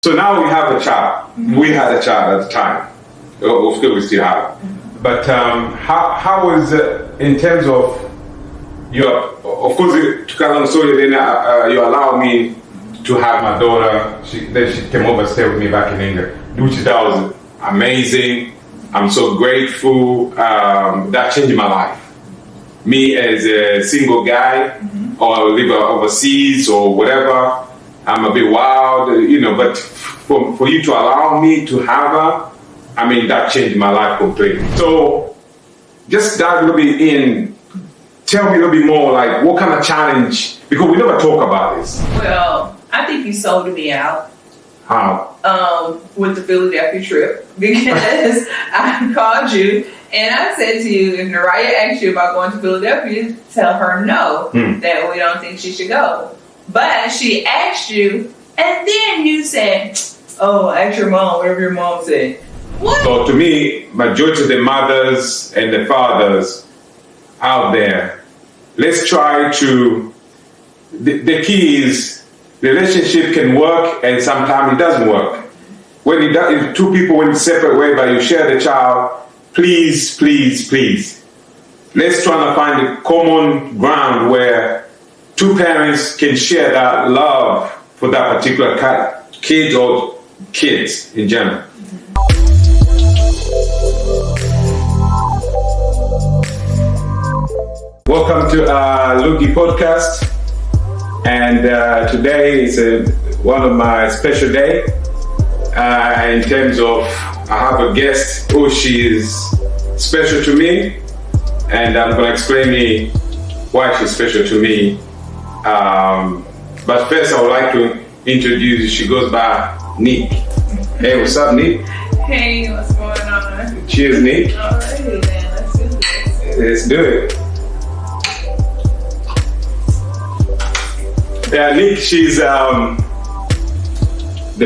So now we have a child. We had a child at the time. Of course, we still have. But how was in terms of your? Of course, to cut on the story, then you allowed me to have my daughter. Then she came over and stayed with me back in England, which that was amazing. I'm so grateful. That changed my life. Me as a single guy, or live overseas or whatever. I'm a bit wild, but for you to allow me to have her, I mean, that changed my life completely. So just dive a little bit in, tell me a little bit more, like what kind of challenge, because we never talk about this. Well, I think you sold me out. How? With the Philadelphia trip, because I called you and I said to you, if Naraya asks you about going to Philadelphia, tell her no, that we don't think she should go. But she asked you, and then you said, oh, ask your mom, whatever your mom said. What? So to me, majority of the mothers and the fathers out there, let's try to, the key is, relationship can work and sometimes it doesn't work. When it does, if two people went separate ways but you share the child, please, please, please, let's try to find a common ground where two parents can share that love for that particular kid or kids in general. Welcome to Lugi Podcast, and today is one of my special day in terms of I have a guest who she is special to me, and I'm going to explain me why she's special to me. But first, I would like to introduce. She goes by Nick. Hey, what's up, Nick? Hey, what's going on? Cheers, Nick. Alrighty then, let's do this. Let's do it. Yeah, Nick, she's the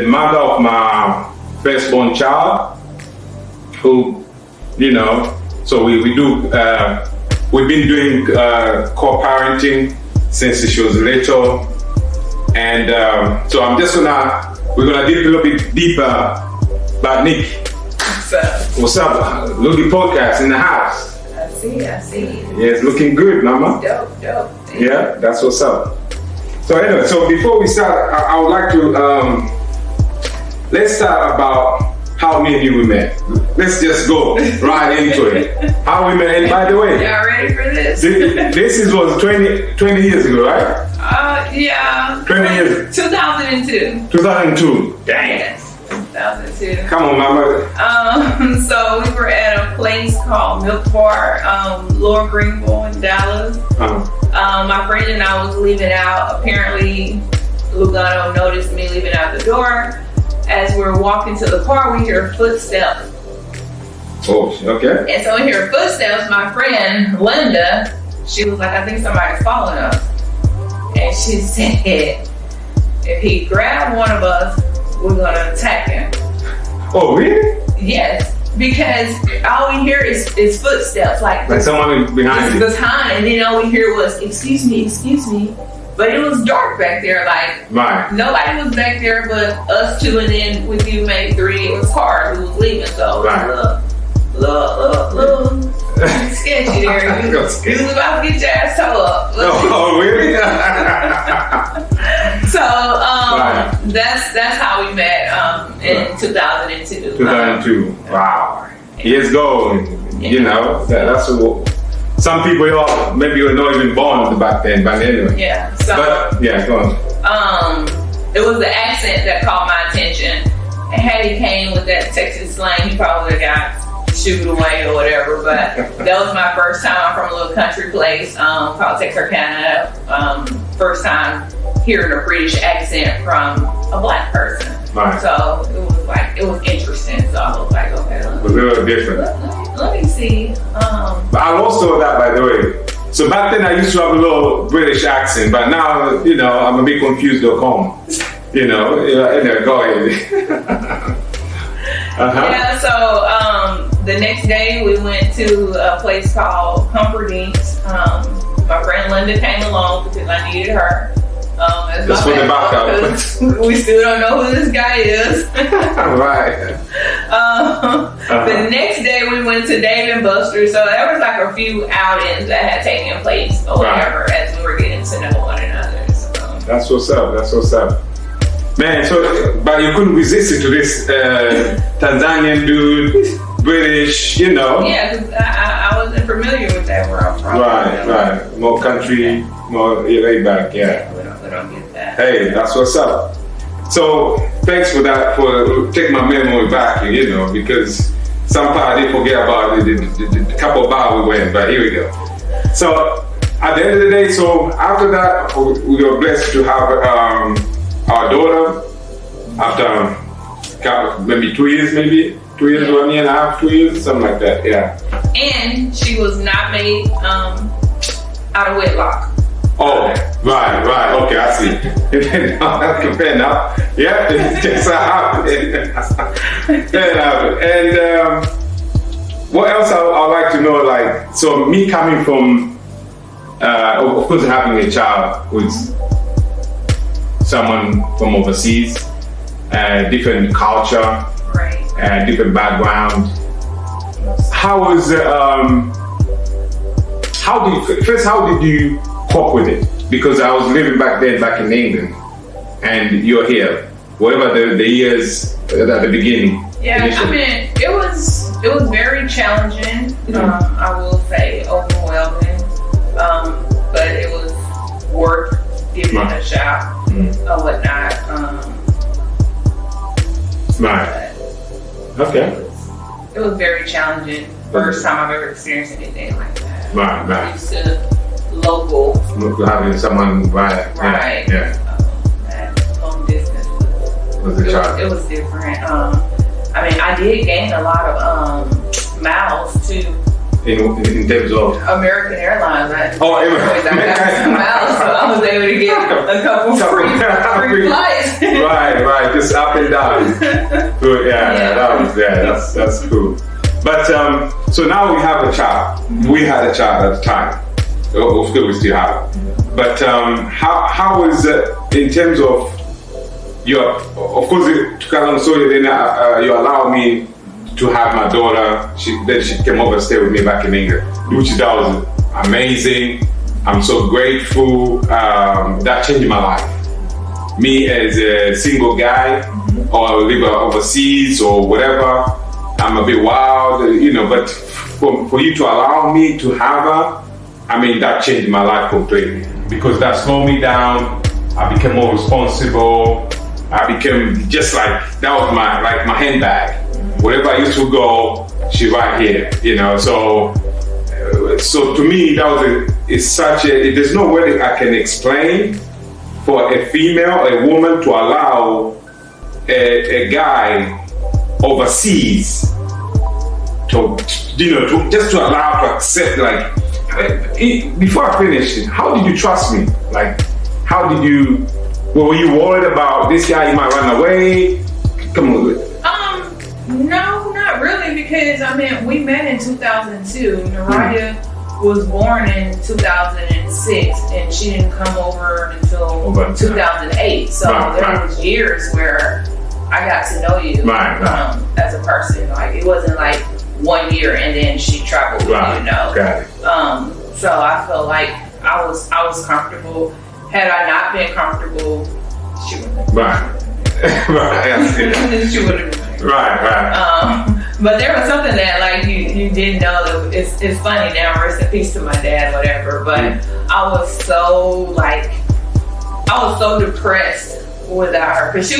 mother of my firstborn child. Who, so we do. We've been doing co-parenting since she was little, and so we're gonna dip a little bit deeper. But Nick, what's up? Lugi Podcast in the house. I see. Yeah, it's looking good, mama. Dope. Yeah, that's what's up. So anyway, so before we start, I would like to let's start about how me and you met. Let's just go right into it. How we met, and by the way, y'all ready for this? This was 20 years ago, right? Yeah. 20 years. 2002. 2002. Dang. Yes, 2002. Come on, mama. So we were at a place called Milk Bar, Lower Greenville in Dallas. My friend and I was leaving out. Apparently, Lugano noticed me leaving out the door. As we're walking to the car, we hear footsteps. Oh, okay. And so we hear footsteps. My friend, Linda, she was like, I think somebody's following us. And she said, if he grabbed one of us, we're going to attack him. Oh, really? Yes. Because all we hear is footsteps. Like someone behind you. And then all we hear was, excuse me. But it was dark back there, like nobody was back there but us two, and then with you maybe three, it was cars who was leaving, so it was a little sketchy there. You was about to get your ass towed up. Oh, really? So that's how we met in 2002. 2002, wow. Years ago, that's what. Some people maybe were not even born back then, but anyway. Yeah. So, go on. It was the accent that caught my attention. And had he came with that Texas slang, he probably would have got shooed away or whatever. But that was my first time. I'm from a little country place called Texarkana. First time hearing a British accent from a black person. Right. So it was interesting. So I was like, okay, it was a little different. Let me see. But I lost all that, by the way. So back then I used to have a little British accent, but now, I'm a bit confused at home. Go ahead. Yeah, so the next day we went to a place called Humperdinck's. My friend Linda came along because I needed her. As Just for the backup. We still don't know who this guy is. Right. The next day we went to Dave & Buster's, so there was like a few outings that had taken place or whatever as we were getting to know one another. So. That's what's up. That's what's up. Man, so, but you couldn't resist it to this Tanzanian dude, British, you know. Yeah, because I wasn't familiar with that where I'm from. Right. More country, more laid back, yeah. We don't get that. Hey, that's what's up. So, thanks for that, for taking my memory back, you know, because some part I did forget about the couple of bars we went, but here we go. So, at the end of the day, so after that, we were blessed to have our daughter after maybe 2 years, 1 year and a half, 2 years, something like that, yeah. And she was not made out of wedlock. Oh, right, okay, I see. Fair enough. Yeah, it just happened. Fair enough. And what else I'd like to know, like, so me coming from, of course, having a child with someone from overseas, different culture, right, different background. How did you cope with it? Because I was living back in England, and you're here. Whatever the years at the beginning. Yeah, initially. I mean, it was very challenging. I will say overwhelming, but it was worth giving it a shot or whatnot. Right. Okay. It was very challenging. First time I've ever experienced anything like that. Right. I'm used to local. Having someone, right. Yeah. That long distance was a child. It was different. I mean, I did gain a lot of miles too. In terms of American Airlines. I got some miles, so I was able to get a couple free flights. right, just up and down. Good, that's cool. But so now we have a child. We had a child at the time. Of course, we still have. But how was in terms of your? Of course, to cut on story, then you allow me to have my daughter. Then she came over and stayed with me back in England, which that was amazing. I'm so grateful. That changed my life. Me as a single guy, or live overseas or whatever, I'm a bit wild, you know. But for you to allow me to have her, I mean, that changed my life completely, because that slowed me down. I became more responsible. I became just like, that was my handbag. Wherever I used to go, she's right here, you know. So to me, that was there's no way I can explain for a female, a woman, to allow a guy overseas to allow to accept, like, before I finish, how did you trust me? Like, were you worried about this guy, he might run away? Come on. No, not really, because I mean, we met in 2002. Naraya was born in 2006, and she didn't come over until 2008. So there was years where I got to know you as a person. Like, it wasn't like 1 year and then she traveled with you, you know. So I felt like I was comfortable. Had I not been comfortable, she wouldn't have. She wouldn't have. But there was something that, like, you didn't know. It's funny now, rest in peace to my dad, whatever, but I was so depressed without her, because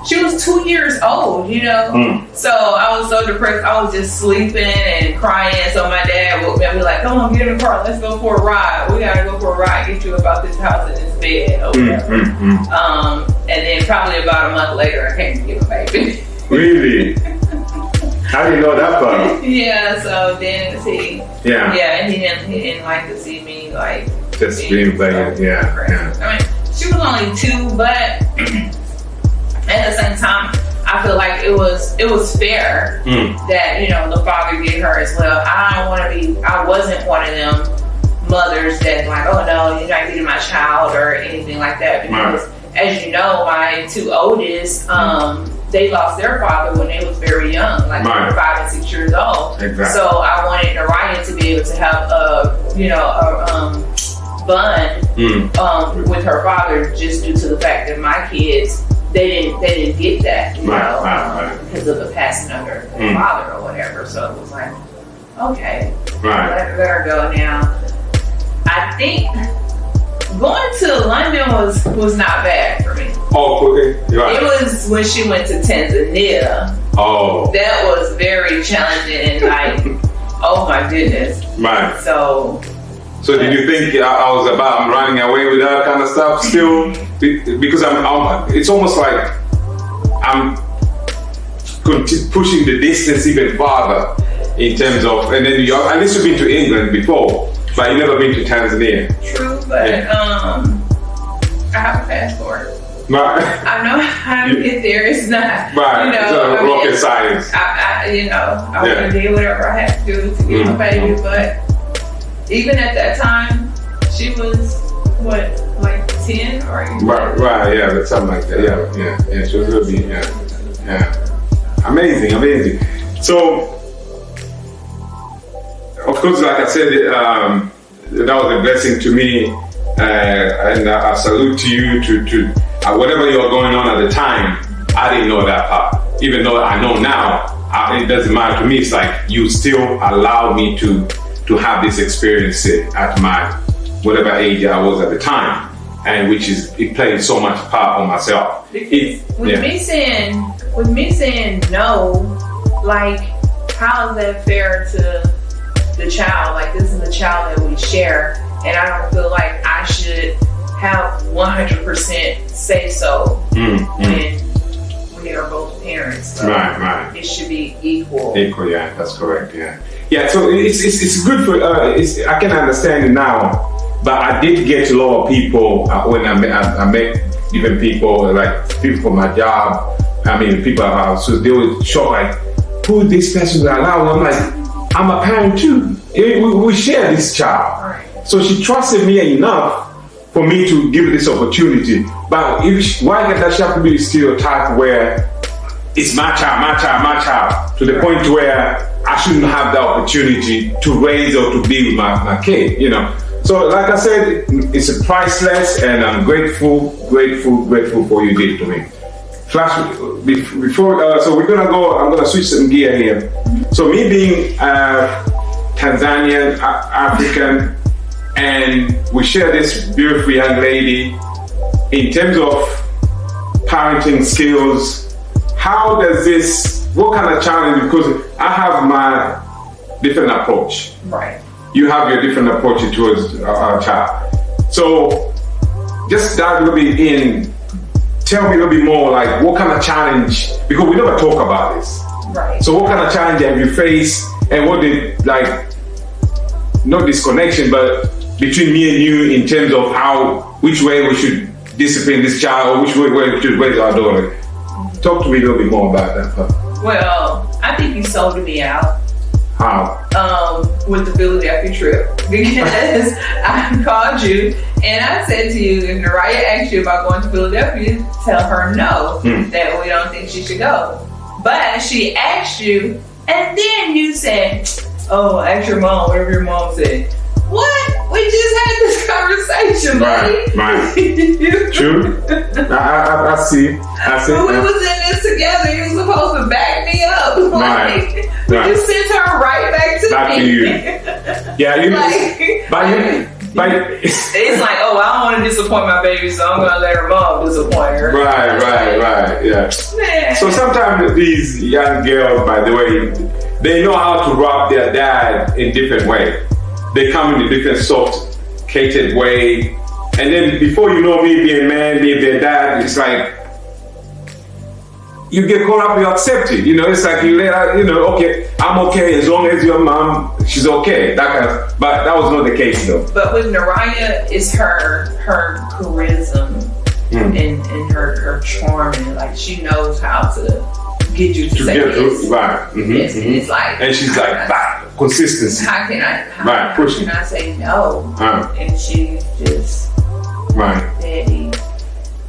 she was 2 years old, you know. So I was so depressed. I was just sleeping and crying. So my dad woke me up and be like, "Come on, get in the car, let's go for a ride. We gotta go for a ride, get you about this house and this bed or whatever." And then probably about a month later, I came to get a baby. Really? How do you know that part? Yeah. So then he didn't like to see me, like, just being playing. Yeah. I mean, she was only 2, but at the same time, I feel like it was fair that, you know, the father did her as well. I wasn't one of them mothers that, like, oh no, you're not getting my child or anything like that, because as you know, my 2 oldest, they lost their father when they was very young, like Right. 5 and 6 years old. Exactly. So I wanted Naraya to be able to have a bond with her father, just due to the fact that my kids they didn't get that, Right. because of the passing of their father or whatever. So it was like, okay, Right. let her go now. I think going to London was not bad for me. Oh, okay. Right. It was when she went to Tanzania. Oh. That was very challenging and like, oh my goodness. Right. So did you think I was about running away with that kind of stuff still? Because it's almost like I'm pushing the distance even farther in terms of, and then at least you've been to England before, but you've never been to Tanzania. True, but I have a passport. Right. I know how to get there. It's not, Right. It's not rocket science. I want to do whatever I have to do to get my baby, but even at that time, she was what, like 10 or 11? Right, yeah, but something like that. Yeah. She was really, yeah. Amazing. So, of course, like I said, that was a blessing to me, and I salute to you to whatever you were going on at the time. I didn't know that part, even though I know now. It doesn't matter to me. It's like you still allow me to have this experience at my whatever age I was at the time, and it played so much part on myself. With me saying no, like, how is that fair to the child? Like, this is the child that we share, and I don't feel like I should have 100% say so when we are both parents. So right. It should be equal. Equal, yeah, that's correct. Yeah. So it's good for. I can understand it now, but I did get a lot of people when I met even people like people from my job. I mean, people so they were shocked, like, who is this person that allowed? I'm like, I'm a parent too. We share this child. Right. So she trusted me enough for me to give this opportunity. But why does she have to be the stereotype where it's my child, to the point where I shouldn't have the opportunity to raise or to be with my kid, So like I said, it's priceless, and I'm grateful for you did to me. Before, so I'm gonna switch some gear here. So me being Tanzanian, African, and we share this beautiful young lady, in terms of parenting skills, what kind of challenge, because I have my different approach. Right. You have your different approach towards our child. So just dive a little bit in, tell me a little bit more, like, what kind of challenge, because we never talk about this. Right. So what kind of challenge have you faced, and what did, like, not disconnection, but between me and you in terms of which way we should discipline this child, or which way we should raise our daughter. Talk to me a little bit more about that. Well, I think you sold me out. How? With the Philadelphia trip, because I called you and I said to you, if Naraya asked you about going to Philadelphia, tell her no, that we don't think she should go. But she asked you, and then you said, oh, ask your mom, whatever your mom said. What? We just had this conversation, buddy. Right. True. I see. But we was in this together. You were supposed to back me up. Right. We just sent her right back to me. You. Yeah, you. It's like, oh, I don't want to disappoint my baby, so I'm gonna let her mom disappoint her. Right. Yeah. Man. So sometimes these young girls, by the way, they know how to rob their dad in different ways. They come in a different sophisticated way, and then before you know, me being man, being their dad, it's like you get caught up, you accept it. It's like you let her, okay, I'm okay as long as your mom, she's okay. But that was not the case though. But with Naraya, it's her charisma and her charm, and like she knows how to get you to say yes. Right. Yes, and it's like, and she's like, consistency. How can I say no? And she just steady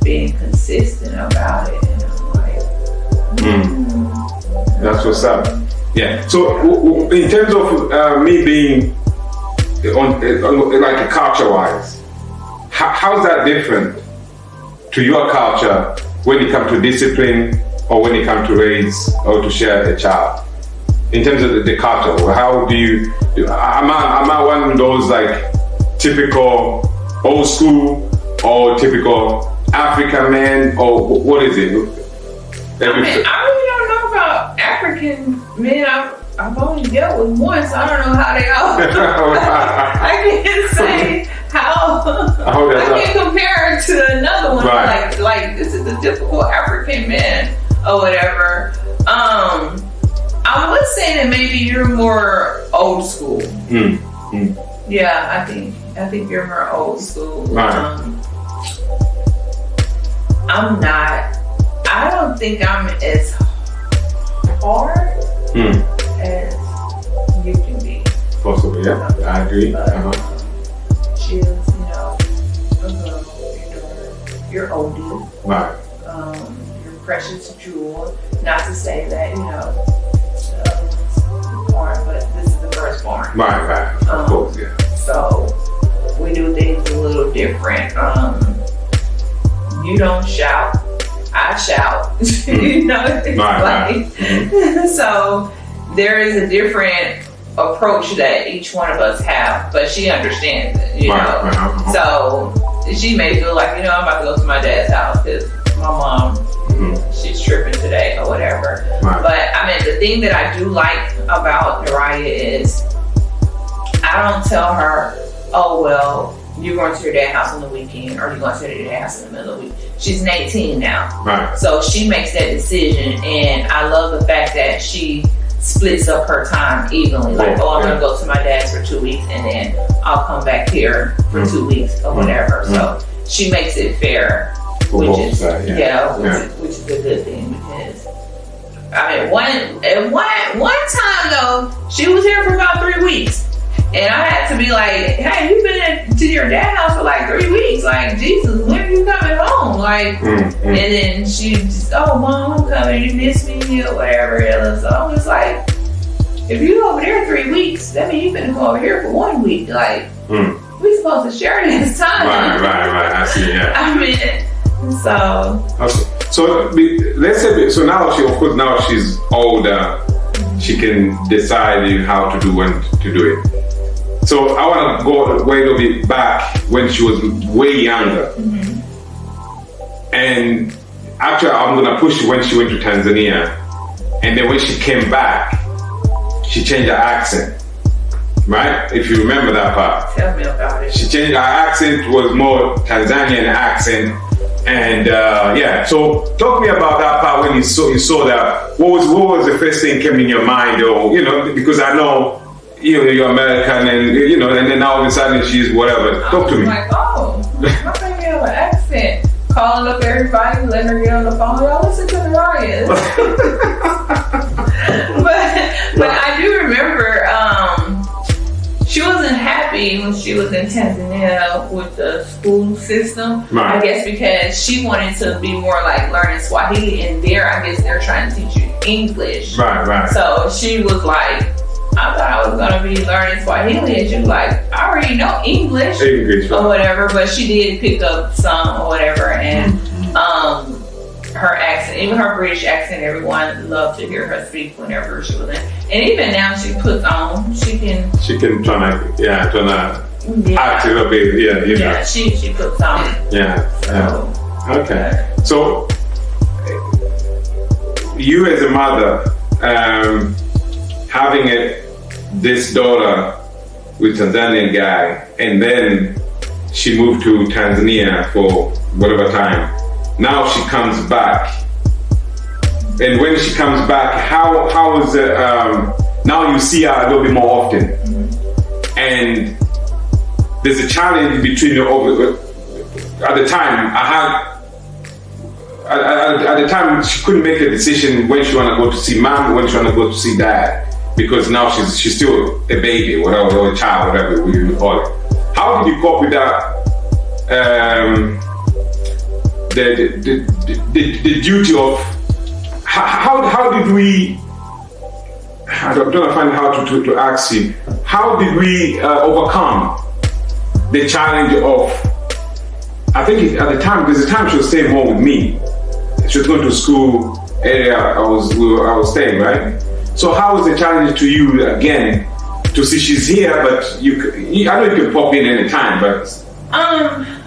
being consistent about it, and I'm like, That's what's up. Yeah. So in terms of me being on like culture-wise, how's that different to your culture when it comes to discipline or when it comes to raise or to share a child? In terms of the culture, how do you? Am I one of those like typical old school or typical African man, or what is it? I really don't know about African men. I've only dealt with one, so I don't know how they all. I can't say how. I can't compare it to another one. Right. Like this is a typical African man or whatever. I would say that maybe you're more old school. Yeah, I think you're more old school. Right. I'm not. I don't think I'm as hard as you can be. Possibly, yeah. I agree. She is, you're older. Right. You're precious jewel. Not to say that, born, but this is the firstborn. Right. Of course, yeah. So we do things a little different. You don't shout. I shout. So there is a different approach that each one of us have, but she understands it, Right. So she may feel like, I'm about to go to my dad's house because my mom, she's tripping today or whatever. Right. But the thing that I do like about Naraya is I don't tell her, oh, well, you're going to your dad's house on the weekend or you're going to your dad's house in the middle of the week. She's 18 now. Right. So she makes that decision, and I love the fact that she splits up her time evenly. Like, I'm going to go to my dad's for 2 weeks and then I'll come back here for 2 weeks or whatever. So she makes it fair, which is a good thing because one time though, she was here for about 3 weeks. And I had to be like, hey, you've been to your dad's house for like 3 weeks. Like, Jesus, when are you coming home? Like, and then she just, oh, Mom, I'm coming. You miss me or whatever. So I'm just like, if you over there 3 weeks, that means you've been over here for 1 week. Like, we supposed to share this time. Right. I see, yeah. So. Okay. So let's say, so now she's older. She can decide how to do when to do it. So I want to go way a little bit back when she was way younger. And actually, I'm going to push when she went to Tanzania. And then when she came back, she changed her accent. Right? If you remember that part. Tell me about it. She changed her accent, was more Tanzanian accent. And so talk to me about that part when you saw that. What was the first thing came in your mind, or because I know you're American, and and then all of a sudden she's whatever. Talk to me. Like, oh, my baby have an accent. Calling up everybody, letting her get on the phone. Y'all listen to the Riots. but I do remember. She wasn't happy when she was in Tanzania with the school system. Right. I guess because she wanted to be more like learning Swahili, and there I guess they're trying to teach you English. Right. So she was like, I thought I was gonna be learning Swahili, and she was like, I already know English or whatever, but she did pick up some or whatever, and her accent, even her British accent, everyone loved to hear her speak whenever she was in. And even now she puts on, she can try to act a little bit, Yeah, she puts on. Okay. So you as a mother, having this daughter with Tanzanian guy, and then she moved to Tanzania for whatever time. Now she comes back, and when she comes back, how is it? Now you see her a little bit more often, and there's a challenge between you. At the time, at the time she couldn't make a decision when she want to go to see mom, when she want to go to see dad, because now she's still a baby, whatever, or a child, whatever you call it. How did you cope with that? The duty of how did we? I'm trying to find how to ask you. How did we overcome the challenge of? I think at the time, there's a time she was staying home with me. She was going to school area I was staying, right? So how was the challenge to you again to see she's here, but I know you can pop in any time, but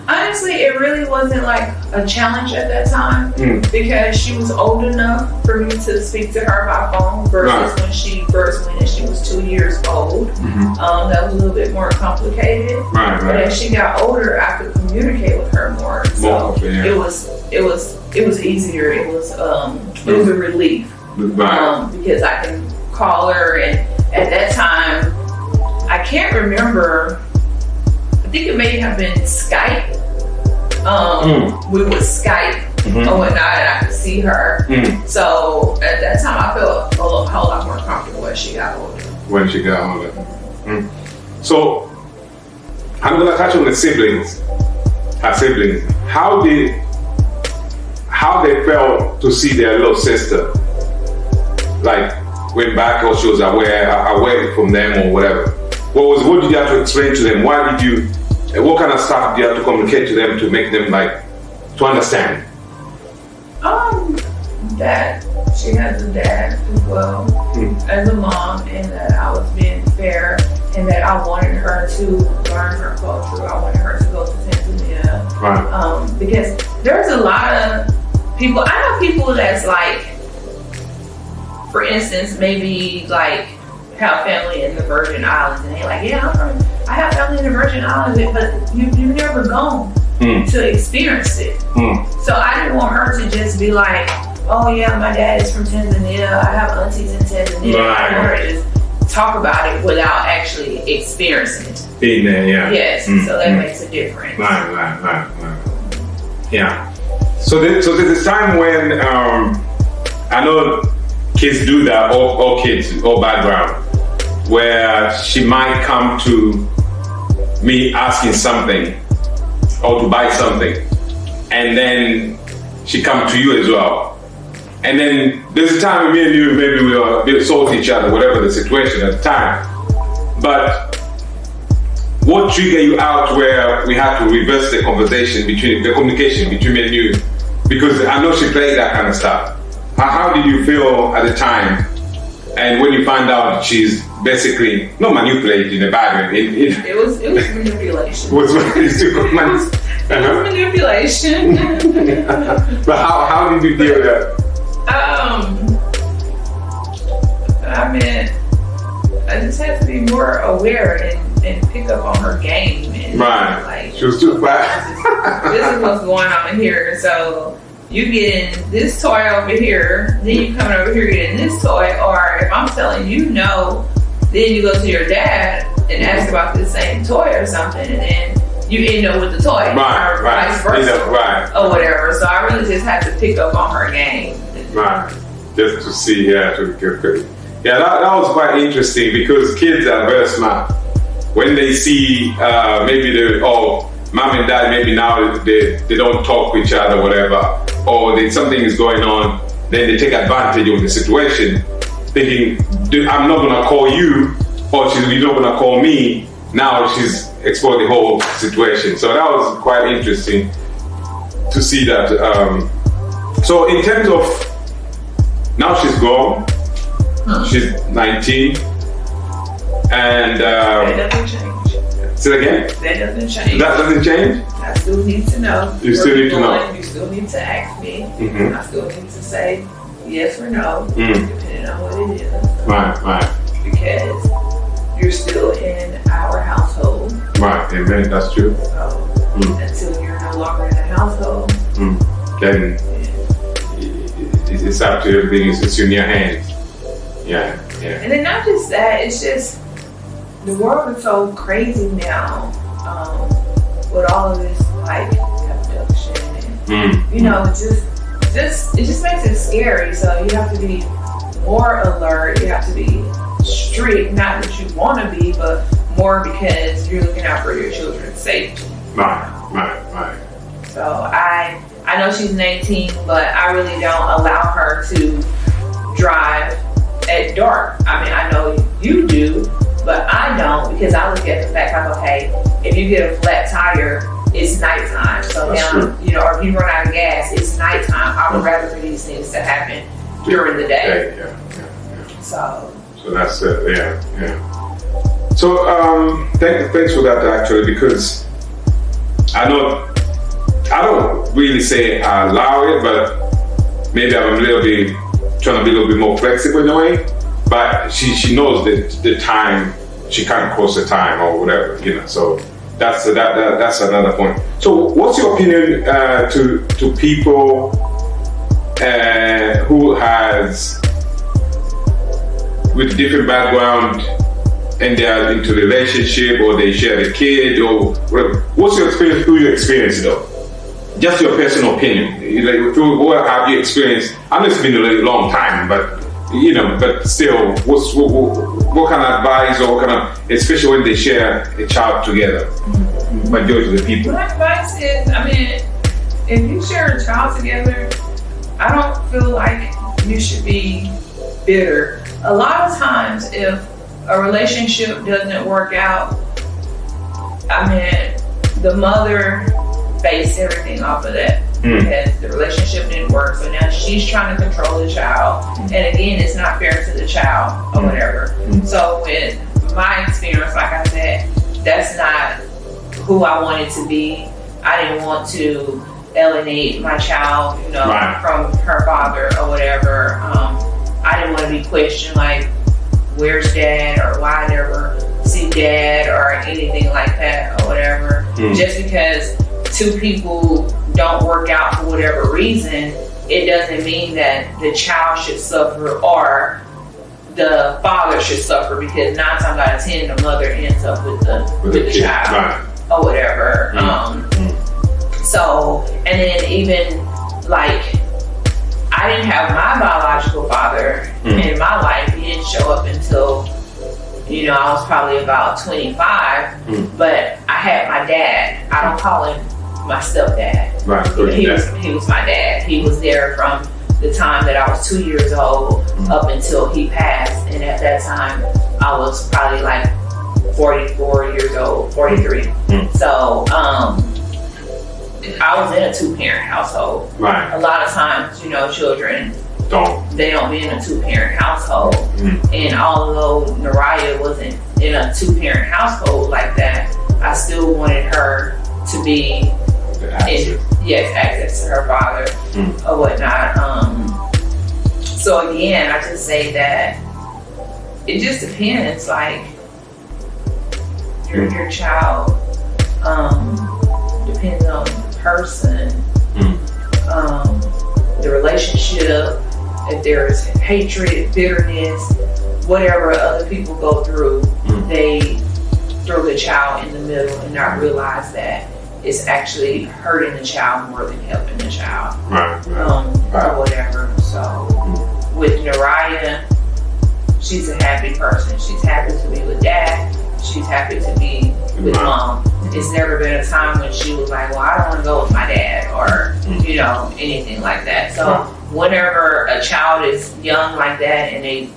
honestly, it really wasn't like a challenge at that time because she was old enough for me to speak to her by phone versus when she first went and she was 2 years old. That was a little bit more complicated. But as she got older, I could communicate with her more. So it was easier. It was a relief because I can call her, and at that time, I can't remember. I think it may have been Skype. We would Skype or whatnot, and I could see her. So at that time, I felt a whole lot more comfortable as she got older. When she got older. So I'm gonna touch on the siblings. Her siblings. How they felt to see their little sister, like went back or she was away from them or whatever. What did you have to explain to them? Why did you? What kind of stuff do you have to communicate to them to make them to understand? That she has a dad as well as a mom, and that I was being fair, and that I wanted her to learn her culture. I wanted her to go to Tanzania. Right. Because there's a lot of people. I know people that's like, for instance, maybe like have family in the Virgin Islands, and they're like, yeah, I have family in the Virgin Islands, but you've never gone to experience it. So I didn't want her to just be like, oh yeah, my dad is from Tanzania, I have aunties in Tanzania. I want her to just talk about it without actually experiencing it. Being there, yeah. Yes, so that makes a difference. Right. Yeah. So there's a time when I know kids do that, all kids, all background, where she might come to me asking something or to buy something, and then she come to you as well. And then there's a time me and you, maybe we were a bit salty each other, whatever the situation at the time. But what triggered you out where we had to reverse the conversation the communication between me and you? Because I know she played that kind of stuff. How did you feel at the time? And when you find out she's basically not manipulated in a bad way. It was manipulation. It was manipulation. But how did you deal with that? I mean, I just had to be more aware and pick up on her game. And like, she was too fast. This is what's going on here. So you getting this toy over here, then you coming over here getting this toy, or if I'm telling you no, then you go to your dad and ask about the same toy or something, and then you end up with the toy, or vice versa, or whatever. So I really just had to pick up on her game. Right, just to see, that was quite interesting because kids are very smart. When they see maybe mom and dad, maybe now they don't talk to each other, whatever, or something is going on, then they take advantage of the situation, thinking, I'm not gonna call you, or you're not gonna call me. Now she's explored the whole situation. So that was quite interesting to see that. So in terms of, now she's gone, she's 19, and that doesn't change. Say it again? That doesn't change. That doesn't change? I still need to know. You still need to know. You still need to ask me. I still need to say yes or no, depending on what it is. Right. Because you're still in our household. Right, amen, that's true. So until you're no longer in the household, then it's up to everything, it's in your hands. Yeah. And then not just that, it's just the world is so crazy now, with all of this like abduction and you know, it just makes it scary. So you have to be more alert, you have to be strict, not that you want to be, but more because you're looking out for your children's safety. Right. So I know she's 19, but I really don't allow her to drive at dark. I mean, I know you do, but I don't, because I look at the fact like, okay, if you get a flat tire, it's nighttime. So That's now, true. you know, or if you run out of gas, it's nighttime. I would rather for these things to happen during the day. Yeah. So that's it. Yeah. So thanks for that, actually, because I don't really say I allow it, but maybe I'm trying to be a little bit more flexible in a way. But she knows that the time, she can't cross the time or whatever, you know. So that's another point. So what's your opinion to people who has with different background and they are into relationship or they share the kid or whatever? What's your experience through your experience though? Just your personal opinion. Like, through what have you experienced? I know it's been a really long time, but you know, but still, what kind of advice or what kind of, especially when they share a child together, majority of the people. my advice is, I mean, if you share a child together, I don't feel like you should be bitter. A lot of times, if a relationship doesn't work out, I mean, the mother based everything off of that. Because the relationship didn't work, so now she's trying to control the child, and again, it's not fair to the child or whatever. So with my experience, like I said, that's not who I wanted to be. I didn't want to alienate my child, you know, from her father or whatever. I didn't want to be questioned like, where's dad, or why I never see dad, or anything like that or whatever. Just because two people don't work out for whatever reason, it doesn't mean that the child should suffer or the father should suffer, because 9 times out of 10 the mother ends up with the child or whatever. So, and then even like, I didn't have my biological father in my life. He didn't show up until, you know, I was probably about 25, but I had my dad. I don't call him my stepdad. Right. He was my dad. He was there from the time that I was 2 years old up until he passed. And at that time, I was probably like 44 years old, 43. So I was in a 2-parent household. Right. A lot of times, you know, children don't be in a 2-parent household. And although Naraya wasn't in a 2-parent household like that, I still wanted her to be access to her father or whatnot. So again, I just say that it just depends. Like your child depends on the person, the relationship. If there's hatred, bitterness, whatever other people go through, they throw the child in the middle and not realize that it's actually hurting the child more than helping the child. Or whatever. So with Naraya, she's a happy person. She's happy to be with dad. She's happy to be with mom. It's never been a time when she was like, well, I don't want to go with my dad, or you know, anything like that. So whenever a child is young like that and they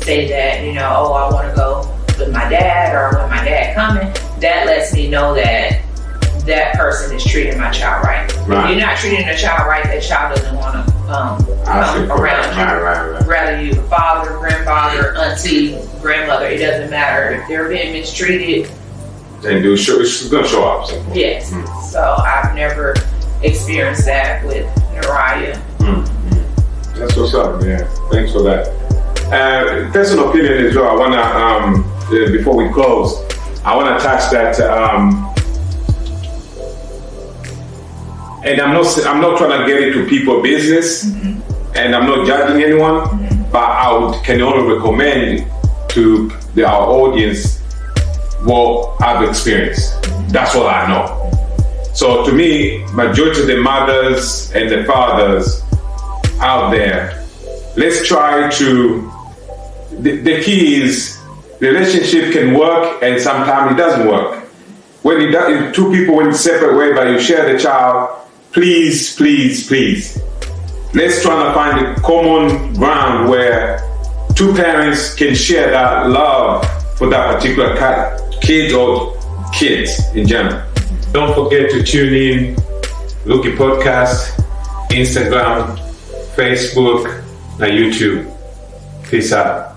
say that, you know, oh, I want to go with my dad, or when my dad coming, that lets me know that that person is treating my child right. If you're not treating the child right, that child doesn't want to come around you. Rather you father, grandfather, auntie, grandmother, it doesn't matter. If they're being mistreated, it's going to show up. Yes. So I've never experienced that with Naraya. That's what's up, man. Thanks for that. Personal opinion as well. I want to, before we close, I want to touch that. And I'm not trying to get into people business, and I'm not judging anyone, but I can only recommend to our audience what I've experienced. That's what I know. So to me, majority of the mothers and the fathers out there, let's try to, the key is relationship can work and sometimes it doesn't work. When two people went separate way but you share the child, please let's try to find a common ground where two parents can share that love for that particular kid or kids in general. Don't forget to tune in Lucky Podcast, Instagram, Facebook, and YouTube. Peace out.